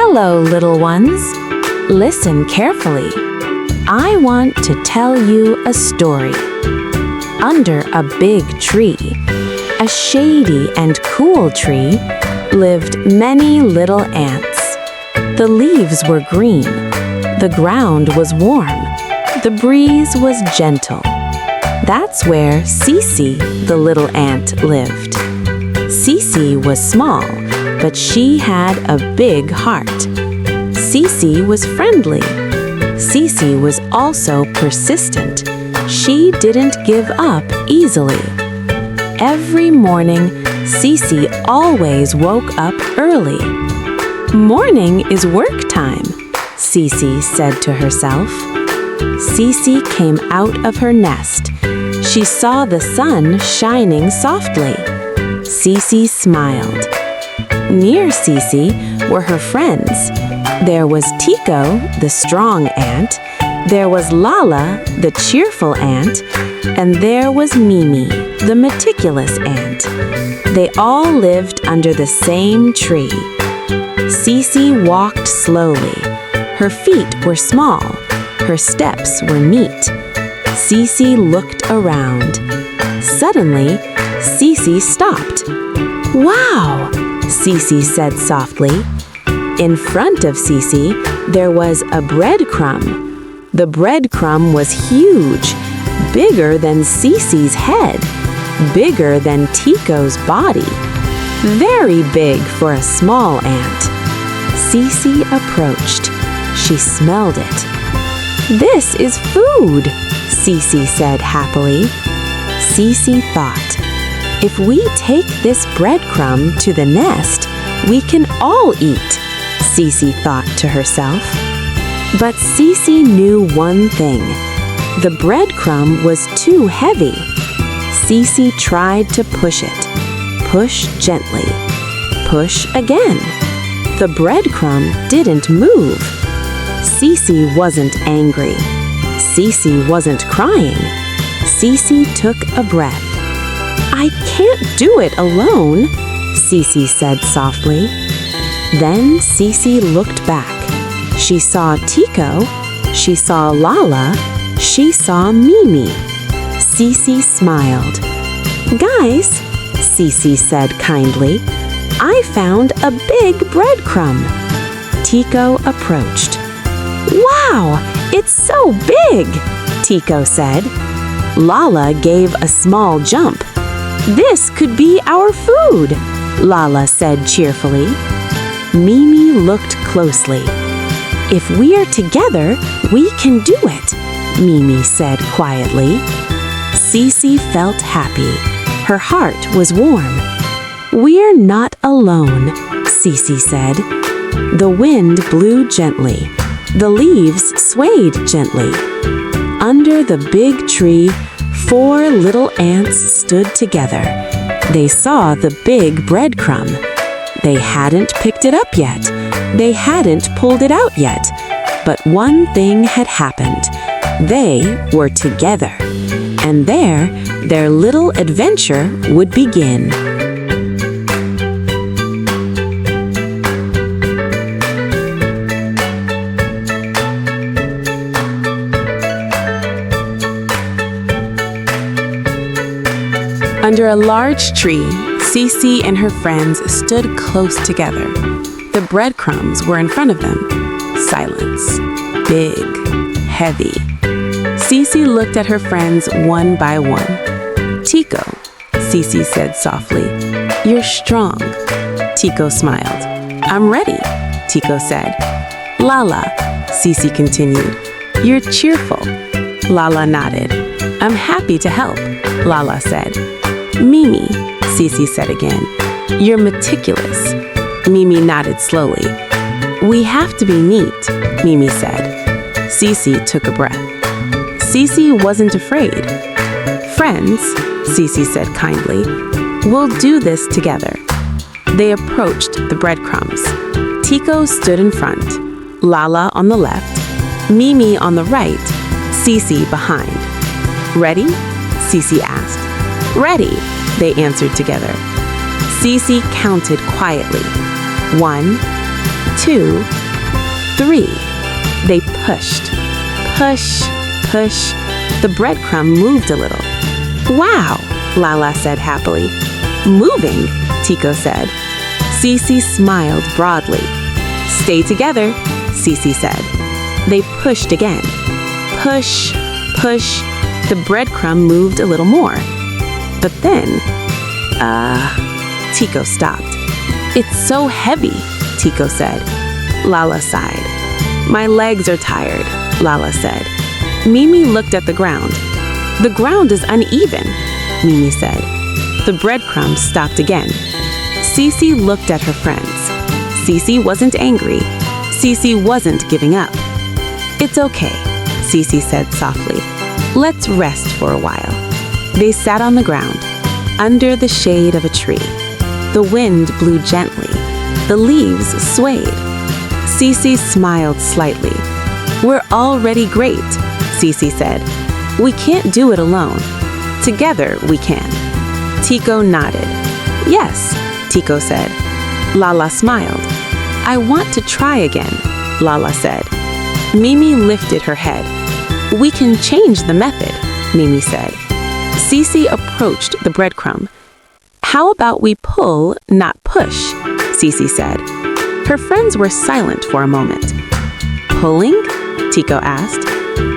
Hello, little ones. Listen carefully. I want to tell you a story. Under a big tree, a shady and cool tree, lived many little ants. The leaves were green. The ground was warm. The breeze was gentle. That's where Sisi, the little ant, lived. Sisi was small, but she had a big heart. Sisi was friendly. Sisi was also persistent. She didn't give up easily. Every morning, Sisi always woke up early. "Morning is work time," Sisi said to herself. Sisi came out of her nest. She saw the sun shining softly. Sisi smiled. Near Sisi were her friends. There was Tico, the strong ant. There was Lala, the cheerful ant. And there was Mimi, the meticulous ant. They all lived under the same tree. Sisi walked slowly. Her feet were small. Her steps were neat. Sisi looked around. Suddenly, Sisi stopped. "Wow!" Sisi said softly. In front of Sisi, there was a breadcrumb. The breadcrumb was huge, bigger than Sisi's head, bigger than Tico's body, very big for a small ant. Sisi approached. She smelled it. "This is food," Sisi said happily. Sisi thought, "If we take this breadcrumb to the nest, we can all eat," Sisi thought to herself. But Sisi knew one thing. The breadcrumb was too heavy. Sisi tried to push it. Push gently. Push again. The breadcrumb didn't move. Sisi wasn't angry. Sisi wasn't crying. Sisi took a breath. "I can't do it alone," Sisi said softly. Then Sisi looked back. She saw Tico. She saw Lala. She saw Mimi. Sisi smiled. "Guys," Sisi said kindly, "I found a big breadcrumb." Tico approached. "Wow, it's so big," Tico said. Lala gave a small jump. "This could be our food," Lala said cheerfully. Mimi looked closely. "If we're together, we can do it," Mimi said quietly. Sisi felt happy. Her heart was warm. "We're not alone," Sisi said. The wind blew gently. The leaves swayed gently. Under the big tree, 4 little ants stood together. They saw the big breadcrumb. They hadn't picked it up yet. They hadn't pulled it out yet. But one thing had happened. They were together. And there, their little adventure would begin. Under a large tree, Sisi and her friends stood close together. The breadcrumbs were in front of them. Silence. Big. Heavy. Sisi looked at her friends one by one. "Tico," Sisi said softly, "you're strong." Tico smiled. "I'm ready," Tico said. "Lala," Sisi continued, "you're cheerful." Lala nodded. "I'm happy to help," Lala said. "Mimi," Sisi said again, "you're meticulous." Mimi nodded slowly. "We have to be neat," Mimi said. Sisi took a breath. Sisi wasn't afraid. "Friends," Sisi said kindly, "we'll do this together." They approached the breadcrumbs. Tico stood in front, Lala on the left, Mimi on the right, Sisi behind. "Ready?" Sisi asked. "Ready," they answered together. Sisi counted quietly. 1, 2, 3. They pushed. Push, push. The breadcrumb moved a little. Wow, Lala said happily. Moving, Tico said. Sisi smiled broadly. Stay together, Sisi said. They pushed again. Push, push. The breadcrumb moved a little more. But then, Tico stopped. It's so heavy, Tico said. Lala sighed. My legs are tired, Lala said. Mimi looked at the ground. The ground is uneven, Mimi said. The breadcrumbs stopped again. Sisi looked at her friends. Sisi wasn't angry. Sisi wasn't giving up. It's okay, Sisi said softly. Let's rest for a while. They sat on the ground, under the shade of a tree. The wind blew gently. The leaves swayed. Sisi smiled slightly. We're already great, Sisi said. We can't do it alone. Together we can. Tico nodded. Yes, Tico said. Lala smiled. I want to try again, Lala said. Mimi lifted her head. We can change the method, Mimi said. Sisi approached the breadcrumb. How about we pull, not push, Sisi said. Her friends were silent for a moment. Pulling? Tico asked.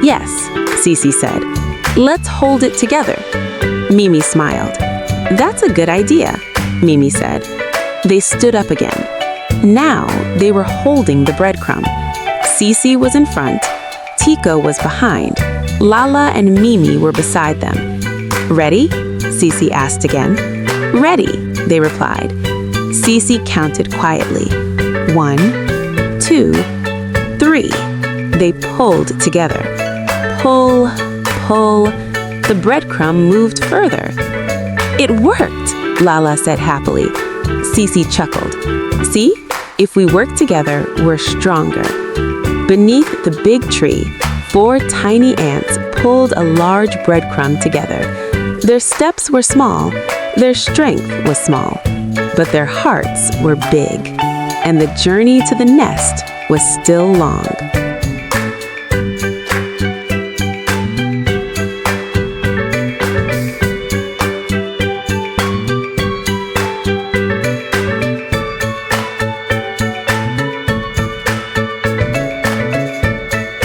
Yes, Sisi said. Let's hold it together. Mimi smiled. That's a good idea, Mimi said. They stood up again. Now they were holding the breadcrumb. Sisi was in front. Tico was behind. Lala and Mimi were beside them. Ready? Sisi asked again. Ready, they replied. Sisi counted quietly. 1, 2, 3. They pulled together. Pull, pull. The breadcrumb moved further. It worked, Lala said happily. Sisi chuckled. See? If we work together, we're stronger. Beneath the big tree, 4 tiny ants pulled a large breadcrumb together. Their steps were small, their strength was small, but their hearts were big, and the journey to the nest was still long.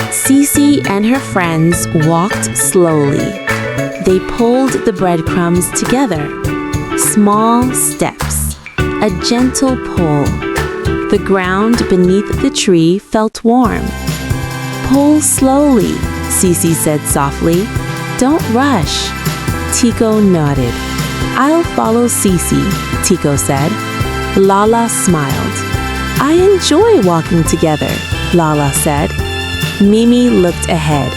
Sisi and her friends walked slowly. They pulled the breadcrumbs together. Small steps, a gentle pull. The ground beneath the tree felt warm. Pull slowly, Sisi said softly. Don't rush. Tico nodded. I'll follow Sisi, Tico said. Lala smiled. I enjoy walking together, Lala said. Mimi looked ahead.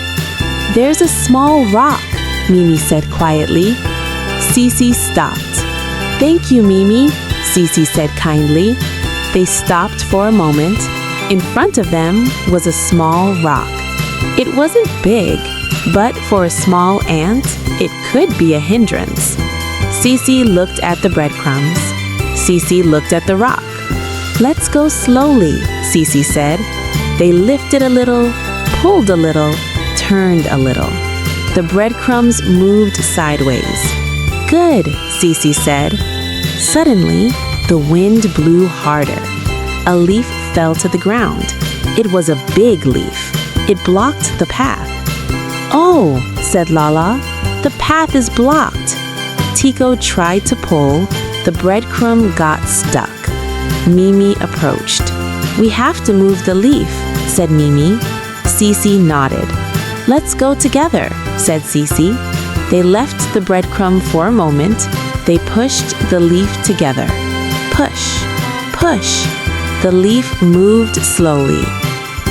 There's a small rock, Mimi said quietly. Sisi stopped. Thank you, Mimi, Sisi said kindly. They stopped for a moment. In front of them was a small rock. It wasn't big, but for a small ant, it could be a hindrance. Sisi looked at the breadcrumbs. Sisi looked at the rock. Let's go slowly, Sisi said. They lifted a little, pulled a little, turned a little. The breadcrumbs moved sideways. Good, Sisi said. Suddenly, the wind blew harder. A leaf fell to the ground. It was a big leaf. It blocked the path. Oh, said Lala, the path is blocked. Tico tried to pull. The breadcrumb got stuck. Mimi approached. We have to move the leaf, said Mimi. Sisi nodded. Let's go together, said Sisi. They left the breadcrumb for a moment. They pushed the leaf together. Push, push. The leaf moved slowly.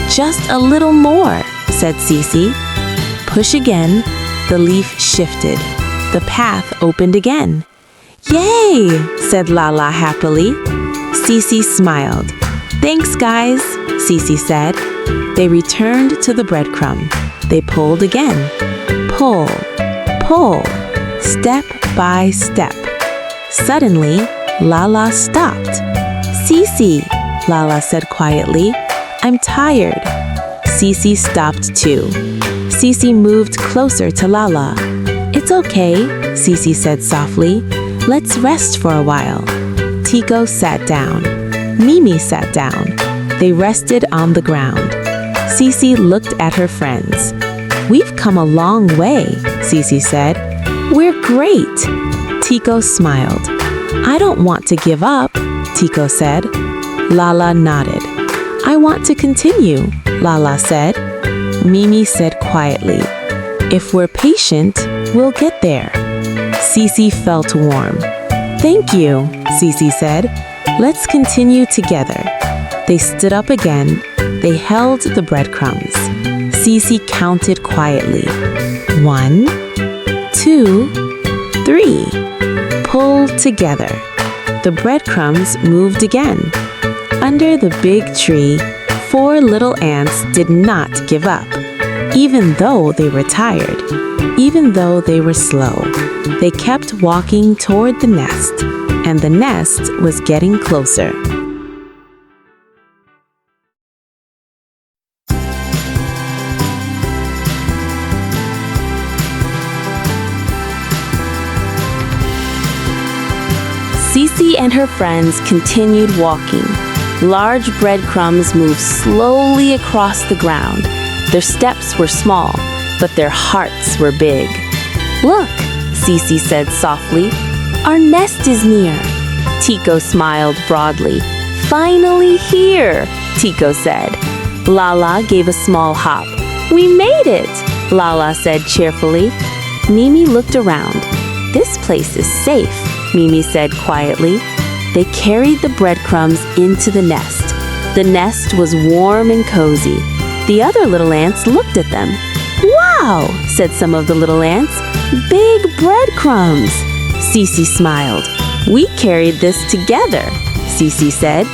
Just a little more, said Sisi. Push again. The leaf shifted. The path opened again. Yay, said Lala happily. Sisi smiled. Thanks, guys, Sisi said. They returned to the breadcrumb. They pulled again. Pull, pull, step by step. Suddenly, Lala stopped. Sisi, Lala said quietly. "I'm tired." Sisi stopped too. Sisi moved closer to Lala. "It's okay," Sisi said softly. "Let's rest for a while." Tico sat down. Mimi sat down. They rested on the ground. Sisi looked at her friends. "We've come a long way," Sisi said. "We're great." Tico smiled. "I don't want to give up," Tico said. Lala nodded. "I want to continue," Lala said. Mimi said quietly, "If we're patient, we'll get there." Sisi felt warm. "Thank you," Sisi said. "Let's continue together." They stood up again. They held the breadcrumbs. Sisi counted quietly. 1, 2, 3. Pull together. The breadcrumbs moved again. Under the big tree, 4 little ants did not give up. Even though they were tired, even though they were slow, they kept walking toward the nest, and the nest was getting closer. Sisi and her friends continued walking. Large breadcrumbs moved slowly across the ground. Their steps were small, but their hearts were big. "Look," Sisi said softly, "our nest is near." Tico smiled broadly. "Finally here," Tico said. Lala gave a small hop. "We made it," Lala said cheerfully. Mimi looked around. "This place is safe," Mimi said quietly. They carried the breadcrumbs into the nest. The nest was warm and cozy. The other little ants looked at them. "Wow," said some of the little ants. "Big breadcrumbs." Sisi smiled. "We carried this together," Sisi said.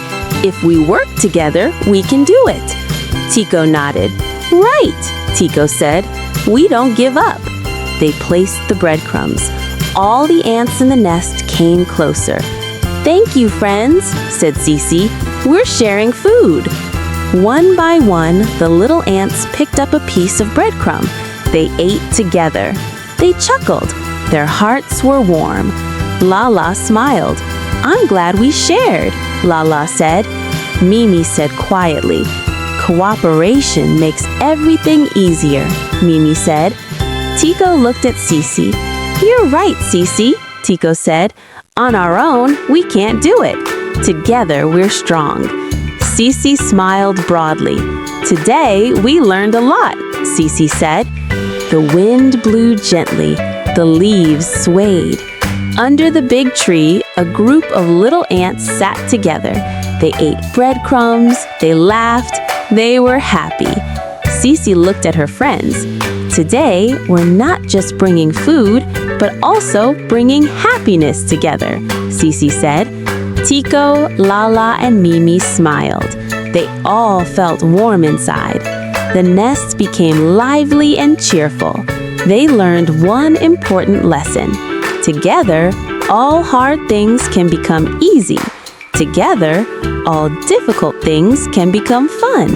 "If we work together, we can do it." Tico nodded. "Right," Tico said. "We don't give up." They placed the breadcrumbs. All the ants in the nest came closer. "Thank you, friends," said Sisi. "We're sharing food." One by one, the little ants picked up a piece of breadcrumb. They ate together. They chuckled. Their hearts were warm. Lala smiled. "I'm glad we shared," Lala said. Mimi said quietly, "Cooperation makes everything easier," Mimi said. Tico looked at Sisi. "You're right, Sisi," Tico said. "On our own, we can't do it. Together, we're strong." Sisi smiled broadly. "Today, we learned a lot," Sisi said. The wind blew gently. The leaves swayed. Under the big tree, a group of little ants sat together. They ate breadcrumbs. They laughed. They were happy. Sisi looked at her friends. "Today, we're not just bringing food, but also bringing happiness together," Sisi said. Tico, Lala, and Mimi smiled. They all felt warm inside. The nest became lively and cheerful. They learned one important lesson. Together, all hard things can become easy. Together, all difficult things can become fun.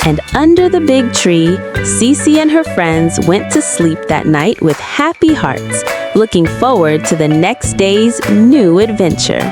And under the big tree, Sisi and her friends went to sleep that night with happy hearts, looking forward to the next day's new adventure.